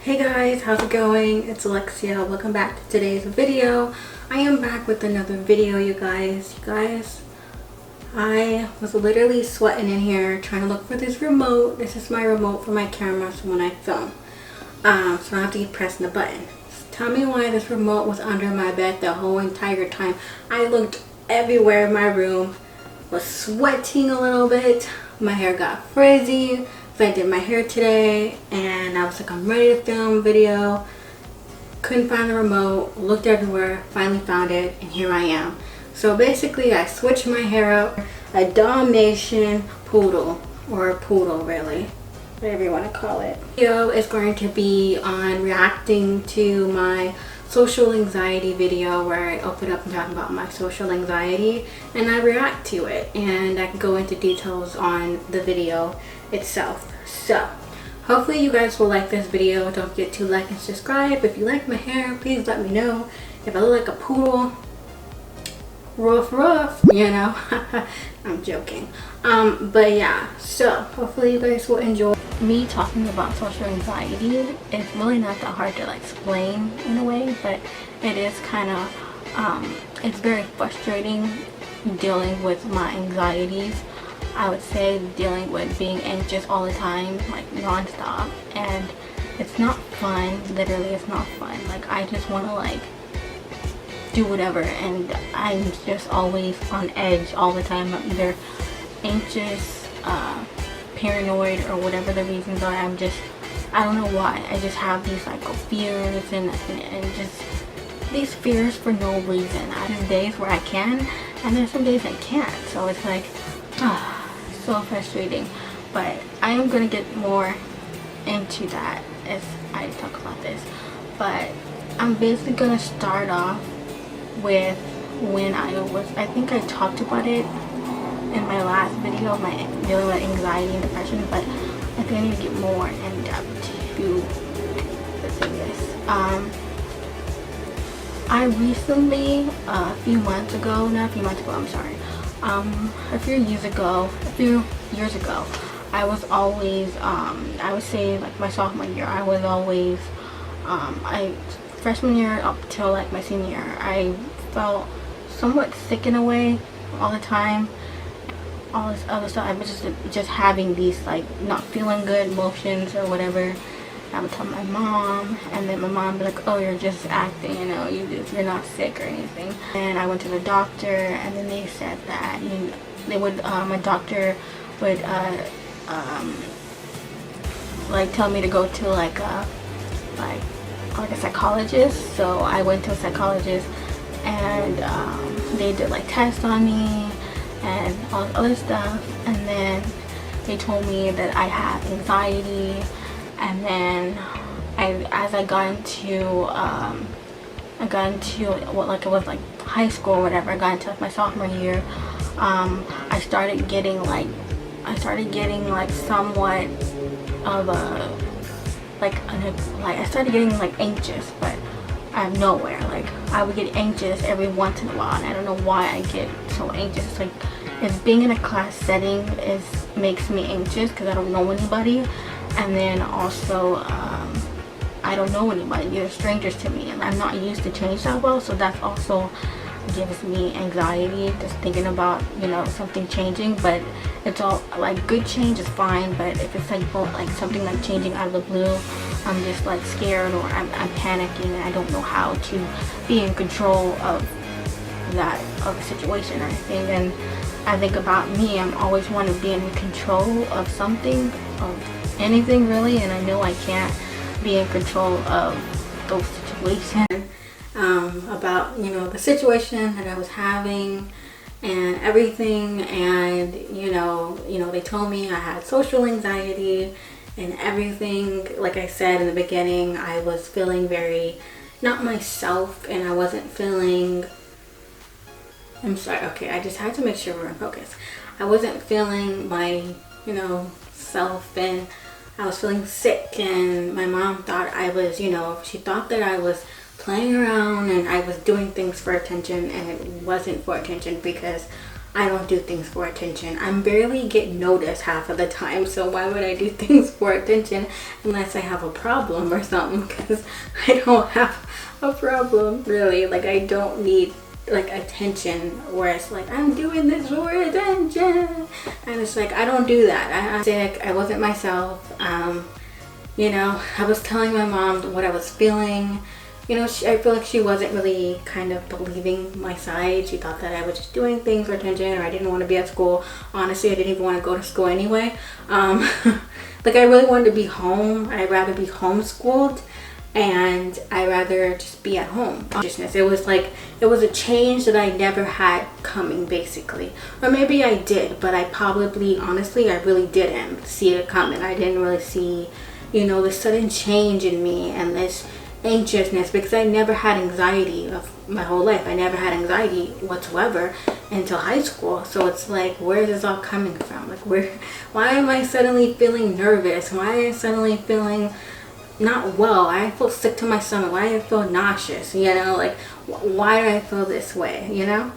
Hey guys, how's it going? It's Alexia. Welcome back to today's video. I am back with another video, you guys. I was literally sweating in here trying to look for this remote. This is my remote for my camera, so when I film, so I don't have to keep pressing the button. Tell me why this remote was under my bed the whole entire time. I looked everywhere in my room, was sweating a little bit. My hair got frizzy. So I did my hair today and I was like, I'm ready to film a video. Couldn't find the remote, looked everywhere, finally found it, and here I am. So basically I switched my hair up, a Dalmatian poodle, or a poodle really, whatever you want to call it. The video is going to be on reacting to my social anxiety video where I open up and talk about my social anxiety and I react to it, and I can go into details on the video itself. So hopefully you guys will like this video. Don't forget to like and subscribe. If you like my hair, please let me know. If I look like a poodle, rough, you know. I'm joking. But yeah, so hopefully you guys will enjoy me talking about social anxiety. It's really not that hard to like explain in a way, but it is kind of it's very frustrating dealing with my anxieties. I would say dealing with being anxious all the time, like non-stop, and it's not fun. Literally, it's not fun. Like, I just want to like do whatever, and I'm just always on edge all the time. I'm either anxious, paranoid, or whatever the reasons are. I don't know why. I just have these like fears and just these fears for no reason. I have days where I can, and there's some days I can't. So it's like, so frustrating. But I am gonna get more into that as I talk about this. But I'm basically gonna start off with when I think I talked about it in my last video, my dealing with anxiety and depression, but I think I need to get more in depth to the thing is. I recently, a few years ago, I was always, I would say like my sophomore year, I was always, freshman year up till like my senior year, I felt somewhat sick in a way all the time. All this other stuff, I was just having these like not feeling good emotions or whatever. I would tell my mom, and then my mom would be like, oh, you're just acting, you know, you're not sick or anything. And I went to the doctor, and then they said that my doctor would like tell me to go to like a psychologist. So I went to a psychologist, and they did like tests on me and all this other stuff, and then they told me that I have anxiety. And then as I got into what, like, it was like high school or whatever, I got into like my sophomore year, I started getting like somewhat of a I started getting like anxious, but out of nowhere. Like, I would get anxious every once in a while, and I don't know why I get so anxious. It's like, if being in a class setting makes me anxious because I don't know anybody, and then also I don't know anybody. They're strangers to me, and I'm not used to change that well, so that also gives me anxiety just thinking about, you know, something changing. But it's all like, good change is fine, but if it's like something like changing out of the blue, I'm just like scared, or I'm panicking, and I don't know how to be in control of the situation or anything. And I think about me, I'm always want to be in control of something, of anything really, and I know I can't be in control of those situations. About, you know, the situation that I was having and everything, and you know they told me I had social anxiety and everything. Like I said in the beginning, I was feeling very not myself, and I wasn't feeling, I'm sorry, okay, I just had to make sure we're in focus. I wasn't feeling my, you know, self, and I was feeling sick, and my mom thought I was, you know, she thought that I was playing around and I was doing things for attention, and it wasn't for attention, because I don't do things for attention. I barely get noticed half of the time, so why would I do things for attention unless I have a problem or something? Because I don't have a problem, really. Like, I don't need like attention where it's like I'm doing this for attention, and it's like I don't do that. I'm sick. I wasn't myself. You know, I was telling my mom what I was feeling. You know, I feel like she wasn't really kind of believing my side. She thought that I was just doing things for attention, or I didn't want to be at school. Honestly, I didn't even want to go to school anyway. Like, I really wanted to be home. I'd rather be homeschooled, and I'd rather just be at home. It was like, it was a change that I never had coming, basically. Or maybe I did, but I probably, honestly, I really didn't see it coming. I didn't really see, you know, this sudden change in me and this anxiousness, because I never had anxiety of my whole life. I never had anxiety whatsoever until high school. So it's like, where is this all coming from? Like, why am I suddenly feeling nervous? Why am I suddenly feeling not well? I feel sick to my stomach. Why do I feel nauseous? You know, like, why do I feel this way? You know?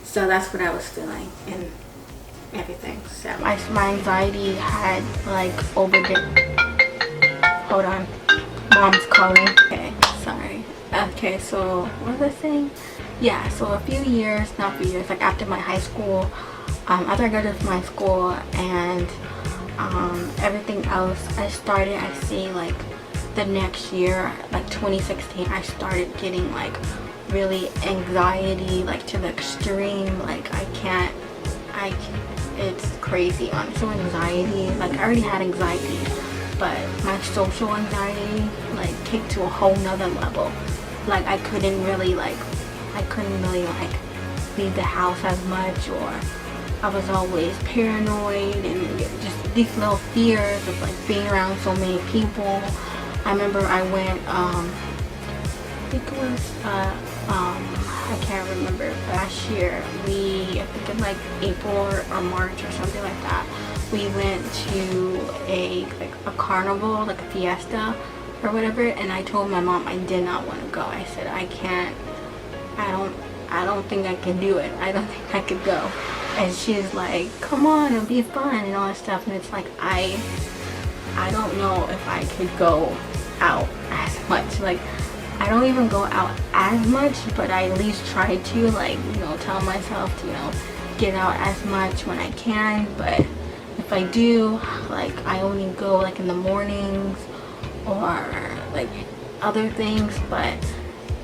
So that's what I was feeling and everything. So my anxiety had like overdid. Hold on, mom's calling. Okay, sorry. Okay, so what was I saying? Yeah, so a few years, not a few years, like after my high school, after I graduated from my school and everything else, I see like the next year, like 2016, I started getting like really anxiety, like to the extreme. Like it's crazy. So anxiety, like I already had anxiety, but my social anxiety like kicked to a whole nother level. Like I couldn't really like leave the house as much, or I was always paranoid and just these little fears of like being around so many people. I remember I went, I think it was, I can't remember, last year, I think in like April or March or something like that, we went to a carnival, like a fiesta or whatever, and I told my mom I did not want to go. I said, I don't think I can do it. I don't think I could go. And she's like, come on, it'll be fun and all that stuff. And it's like, I don't know if I could go out as much. Like, I don't even go out as much, but I at least try to, like, you know, tell myself to, you know, get out as much when I can. But if I do, like, I only go like in the mornings or like other things. But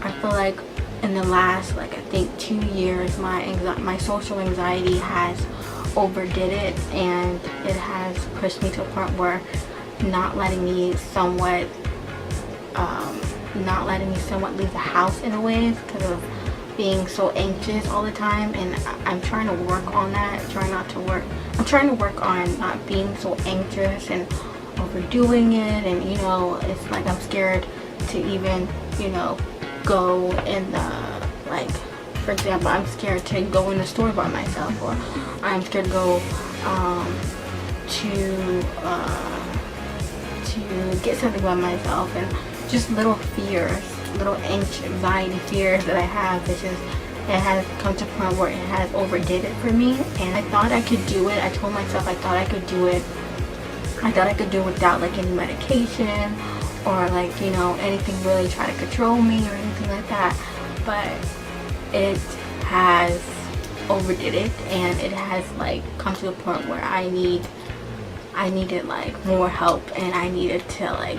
I feel like in the last, like, I think 2 years, my social anxiety has overdid it, and it has pushed me to a point where not letting me somewhat leave the house in a way, because of being so anxious all the time. And I'm trying to work on that. I'm trying to work on not being so anxious and overdoing it. And, you know, it's like I'm scared to even, you know, go in the, like, for example, I'm scared to go in the store by myself, or I'm scared to go to get something by myself. And just little fears, little anxiety fears that I have. It has come to a point where it has overdid it for me, and I thought I could do it. I told myself I thought I could do it. I thought I could do it without like any medication or like, you know, anything really try to control me or anything like that. But it has overdid it, and it has like come to a point where I needed like more help, and I needed to, like,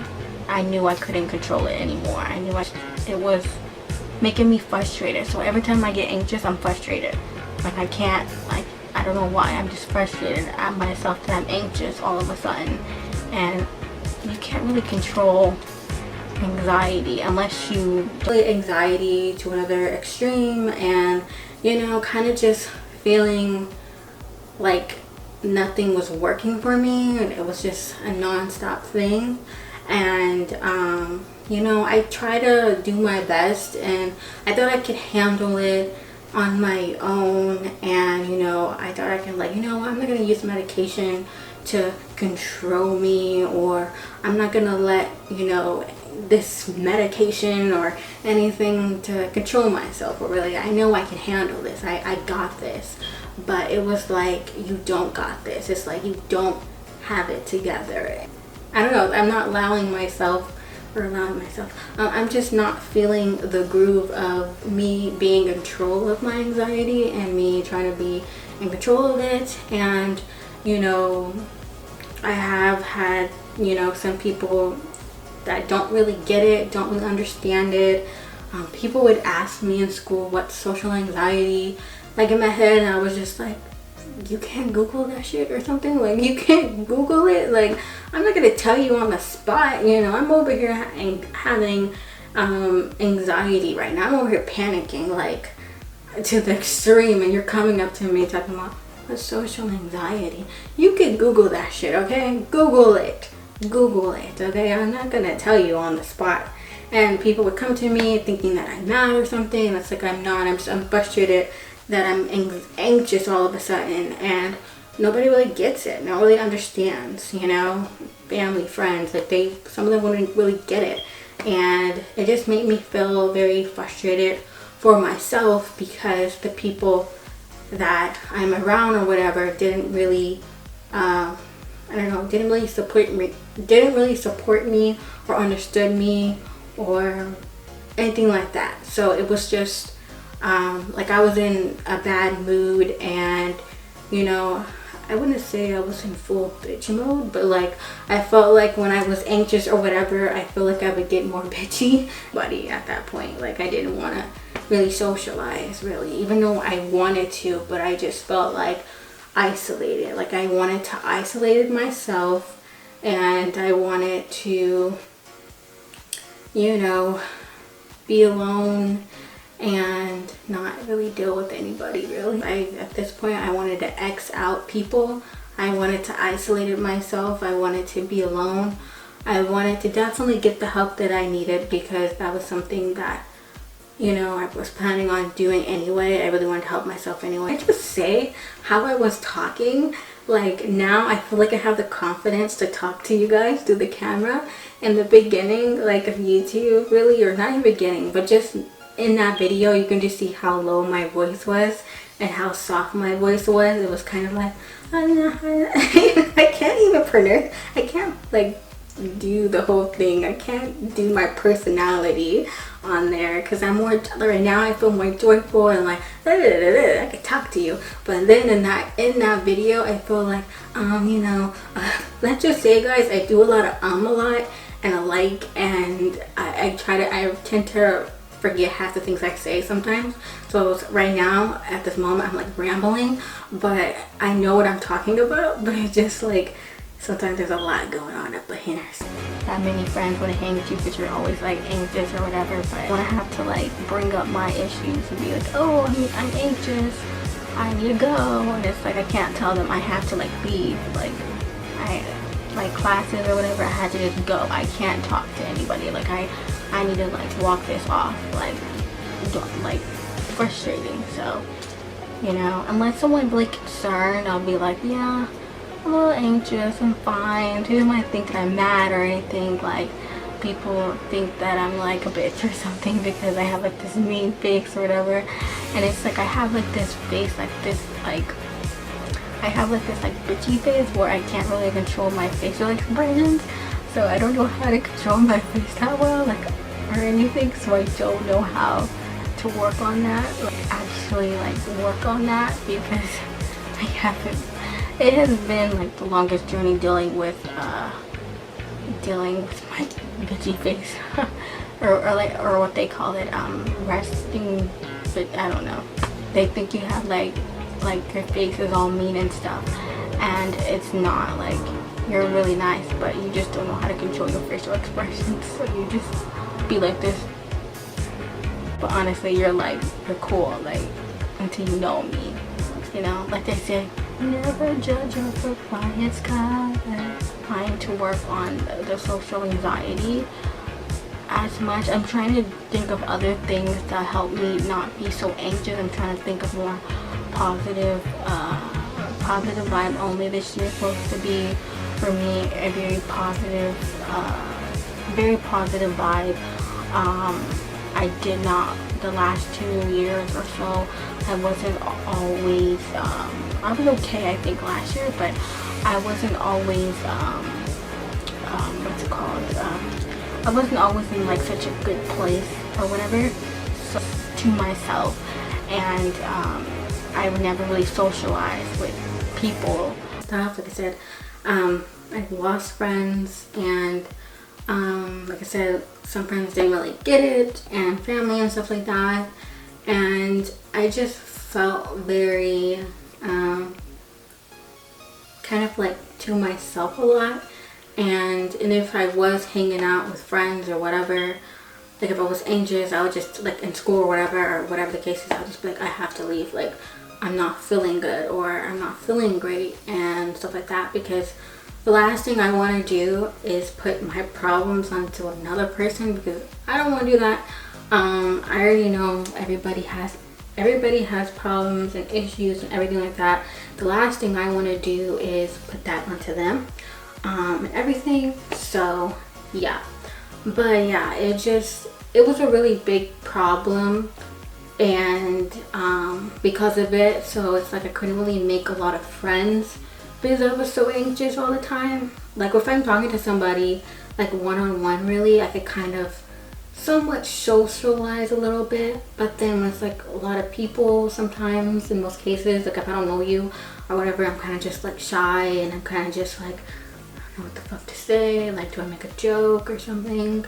I knew I couldn't control it anymore. I knew it was making me frustrated. So every time I get anxious, I'm frustrated. Like, I can't, like, I don't know why, I'm just frustrated at myself that I'm anxious all of a sudden. And you can't really control anxiety unless you anxiety to another extreme, and, you know, kind of just feeling like nothing was working for me, and it was just a non-stop thing. And you know, I try to do my best, and I thought I could handle it on my own. And, you know, I thought I could, like, you know, I'm not gonna use medication to control me, or I'm not gonna let, you know, this medication or anything to control myself, or really, I know I can handle this, I got this. But it was like, you don't got this. It's like you don't have it together. I don't know, I'm not allowing myself, I'm just not feeling the groove of me being in control of my anxiety and me trying to be in control of it. And you know, I have had, you know, some people that don't really get it, don't really understand it. People would ask me in school what's social anxiety, like in my head, and I was just like, you can't Google that shit or something? Like, you can't Google it? Like, I'm not gonna tell you on the spot, you know. I'm over here having anxiety right now. I'm over here panicking, like, to the extreme, and you're coming up to me talking about what's social anxiety. You can Google that shit, okay? Google it, okay? I'm not gonna tell you on the spot. And people would come to me thinking that I'm mad or something, and it's like, I'm not. I'm frustrated that I'm anxious all of a sudden, and nobody really gets it. Nobody understands, you know. Family, friends, like some of them wouldn't really get it, and it just made me feel very frustrated for myself, because the people that I'm around or whatever didn't really, didn't really support me or understood me or anything like that. So it was just like I was in a bad mood, and you know, I wouldn't say I was in full bitch mode, but like I felt like when I was anxious or whatever, I feel like I would get more bitchy. But at that point, like, I didn't want to really socialize, really, even though I wanted to, but I just felt like isolated. Like, I wanted to isolate myself, and I wanted to, you know, be alone and not really deal with anybody, really. At this point, I wanted to X out people. I wanted to isolate myself. I wanted to be alone. I wanted to definitely get the help that I needed, because that was something that, you know, I was planning on doing anyway. I really wanted to help myself anyway. I just say how I was talking, like, now I feel like I have the confidence to talk to you guys through the camera. In the beginning, like, of YouTube, really, or not in the beginning, but just in that video, you can just see how low my voice was and how soft my voice was. It was kind of like, I can't even pronounce, I can't like do the whole thing. I can't do my personality on there, because I'm more, right now I feel more joyful and like I could talk to you. But then in that video, I feel like you know, let's just say, guys, I do a lot of a lot and a like, and I tend to forget half the things I say sometimes. So right now, at this moment, I'm like rambling, but I know what I'm talking about. But it's just like, sometimes there's a lot going on up here. That many friends want to hang with you because you're always like anxious or whatever, but when I have to like bring up my issues and be like, oh, I'm anxious, I need to go, and it's like I can't tell them I have to like leave, like classes or whatever, I had to just go. I can't talk to anybody. Like I need to like walk this off, like frustrating. So, you know, unless someone's really concerned, I'll be like, yeah, I'm a little anxious, I'm fine. People might think that I'm mad or anything. Like, people think that I'm like a bitch or something because I have like this mean face or whatever. And it's like I have like this face, like this, like I have like this like bitchy face where I can't really control my facial expressions. So I don't know how to control my face that well, like, or anything. So I don't know how to work on that, like actually like work on that, because I haven't. It has been like the longest journey dealing with my bitchy face, or what they call it, resting. But I don't know. They think you have like your face is all mean and stuff, and it's not. Like, you're really nice, but you just don't know how to control your facial expressions. So you just be like this. But honestly, you're cool, like, until you know me. You know, like they say, never judge a book by its cover. Trying to work on the social anxiety as much. I'm trying to think of other things that help me not be so anxious. I'm trying to think of more positive vibe only. This year is supposed to be, for me, a very positive very positive vibe. I did not, the last 2 years or so, I wasn't always, I was okay I think last year, but I wasn't always, what's it called, I wasn't always in like such a good place or whatever, so, to myself, and I would never really socialize with people. Stuff, like I said, I lost friends, and like I said, some friends didn't really get it, and family and stuff like that, and I just felt very kind of like to myself a lot. And if I was hanging out with friends or whatever, like if I was anxious, I would just, like in school or whatever the case is, I would just be like, I have to leave, like I'm not feeling good or I'm not feeling great and stuff like that, because the last thing I want to do is put my problems onto another person, because I don't want to do that. I already know everybody has problems and issues and everything like that. The last thing I want to do is put that onto them and everything. So yeah, but yeah, it was a really big problem, and because of it, so it's like I couldn't really make a lot of friends because I was so anxious all the time. Like if I'm talking to somebody like one-on-one, really, I could kind of somewhat socialize a little bit, but then with like a lot of people, sometimes in most cases, like if I don't know you or whatever, I'm kind of just like shy, and I'm kind of just like, I don't know what the fuck to say, like do I make a joke or something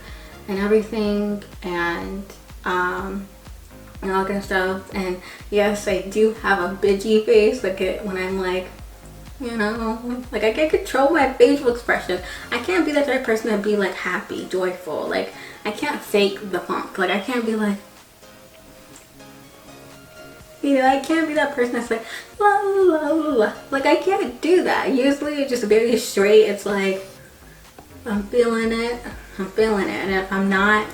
and everything, and all that kind of stuff. And yes, I do have a bitchy face, like when I'm like, you know, like I can't control my facial expression. I can't be that type of person that be like happy, joyful. Like I can't fake the funk. Like I can't be like, you know, I can't be that person that's like la la la la. Like I can't do that. Usually it's just very straight. It's like I'm feeling it, and if I'm not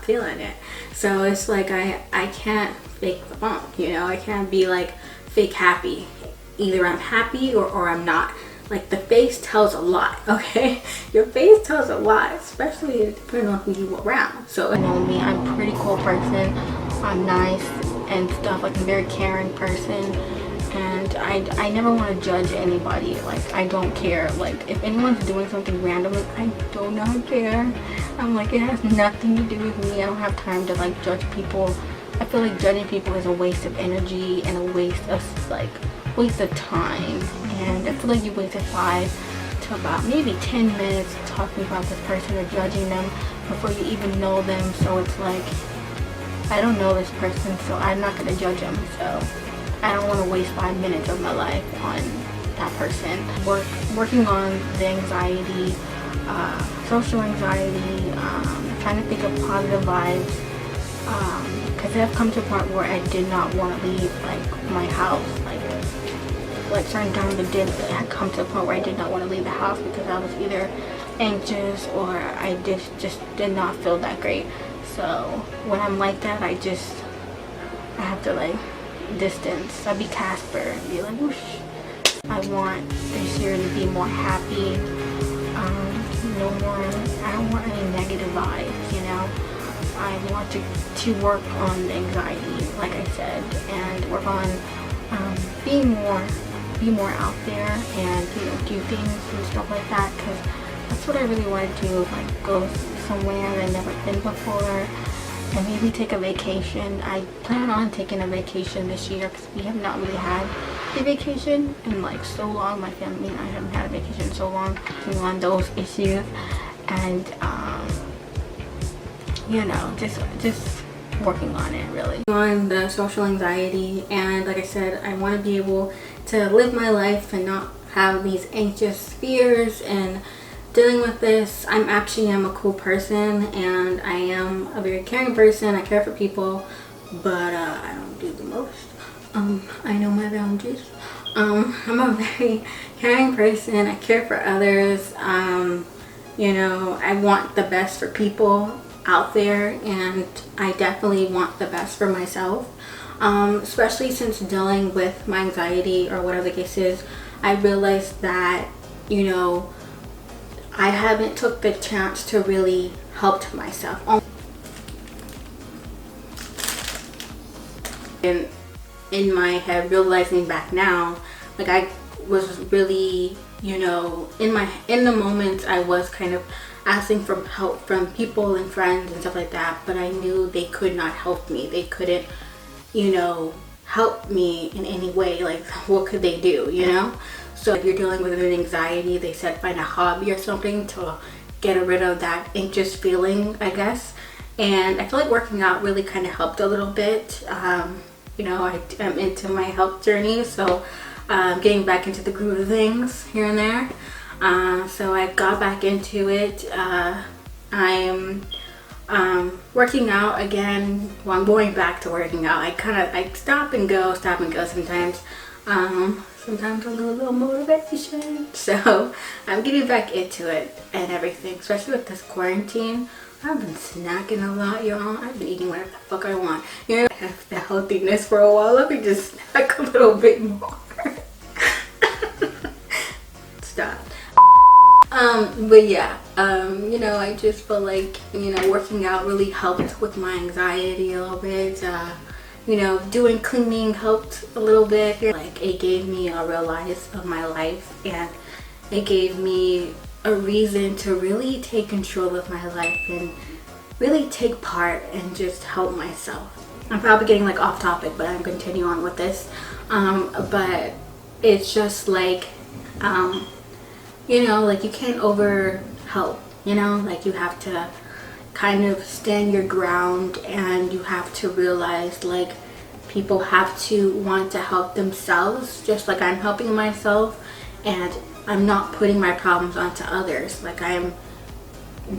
feeling it. So it's like I can't fake the funk, you know. I can't be like fake happy. Either I'm happy or I'm not. Like the face tells a lot, okay? Your face tells a lot, especially depending on who you around. So you know me, I'm a pretty cool person. I'm nice and stuff. Like I'm a very caring person, and I never want to judge anybody. Like I don't care. Like if anyone's doing something random, I do not care. I'm like, it has nothing to do with me. I don't have time to like judge people. I feel like judging people is a waste of energy and a waste of time, and I feel like you wasted 5 to about maybe 10 minutes talking about this person or judging them before you even know them. So it's like, I don't know this person, so I'm not going to judge them. So I don't want to waste 5 minutes of my life on that person. Working on the anxiety, social anxiety, trying to think of positive vibes, because I've come to a point where I did not want to leave like my house, like certain times of the day I had come to a point where I did not want to leave the house because I was either anxious or I just did not feel that great. So when I'm like that, I have to like distance. I'd be Casper and be like, whoosh. I want this year to be more happy. No more, I don't want any negative vibes, you know. I want to work on the anxiety, like I said, and work on be more out there, and you know, do things and stuff like that, because that's what I really want to do. Like go somewhere I've never been before, and maybe take a vacation. I plan on taking a vacation this year because we have not really had a vacation in like so long. My family and I haven't had a vacation in so long, on those issues, and you know, just working on it, really. On the social anxiety, and like I said, I want to be able to live my life and not have these anxious fears and dealing with this. I'm a cool person, and I am a very caring person. I care for people, but I don't do the most. I know my boundaries. I'm a very caring person. I care for others. You know, I want the best for people out there, and I definitely want the best for myself, especially since dealing with my anxiety or whatever the case is. I realized that, you know, I haven't took the chance to really helped myself. And in my head, realizing back now, like I was really, you know, in the moment I was kind of asking for help from people and friends and stuff like that, but I knew they could not help me. They couldn't, you know, help me in any way. Like, what could they do, you know? So if you're dealing with an anxiety, they said find a hobby or something to get rid of that anxious feeling, I guess. And I feel like working out really kind of helped a little bit. You know, I'm into my health journey, so getting back into the groove of things here and there. So I got back into it. I'm working out again. Well, I'm going back to working out. I stop and go sometimes. Sometimes I lose a little motivation. So I'm getting back into it and everything, especially with this quarantine. I've been snacking a lot, y'all. I've been eating whatever the fuck I want. You know, I have the healthiness for a while. Let me just snack a little bit more. Stop. But yeah, you know, I just feel like, you know, working out really helped with my anxiety a little bit. You know, doing cleaning helped a little bit. Like, it gave me a realize of my life, and it gave me a reason to really take control of my life and really take part and just help myself. I'm probably getting like off topic, but I'm continuing on with this. But it's just like, you know, like you can't over help, you know, like you have to kind of stand your ground, and you have to realize like people have to want to help themselves just like I'm helping myself, and I'm not putting my problems onto others. Like, I'm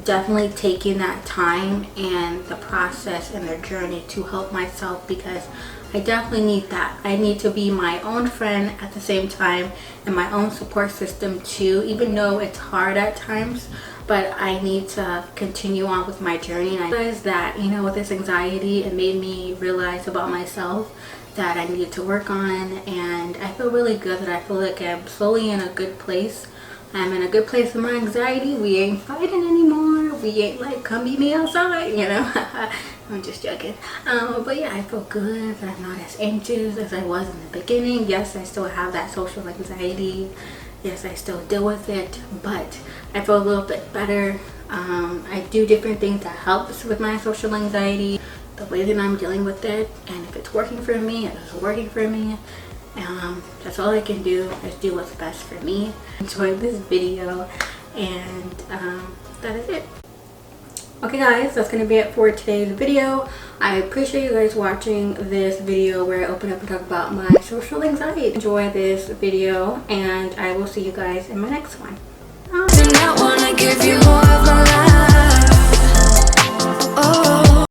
definitely taking that time and the process and the journey to help myself, because I definitely need that. I need to be my own friend at the same time and my own support system too, even though it's hard at times. But I need to continue on with my journey. And I realized that, you know, with this anxiety, it made me realize about myself that I needed to work on, and I feel really good that I feel like I'm slowly in a good place. I'm in a good place with my anxiety. We ain't fighting anymore. We ain't like, come meet me outside, you know. I'm just joking. But yeah, I feel good that I'm not as anxious as I was in the beginning. Yes, I still have that social anxiety. Yes, I still deal with it, but I feel a little bit better. I do different things that helps with my social anxiety, the way that I'm dealing with it, and if it's working for me, it's working for me. That's all I can do, is do what's best for me. Enjoy this video, and that is it. Okay guys, that's gonna be it for today's video. I appreciate you guys watching this video where I open up and talk about my social anxiety. Enjoy this video, and I will see you guys in my next one. I wanna give you more of my life.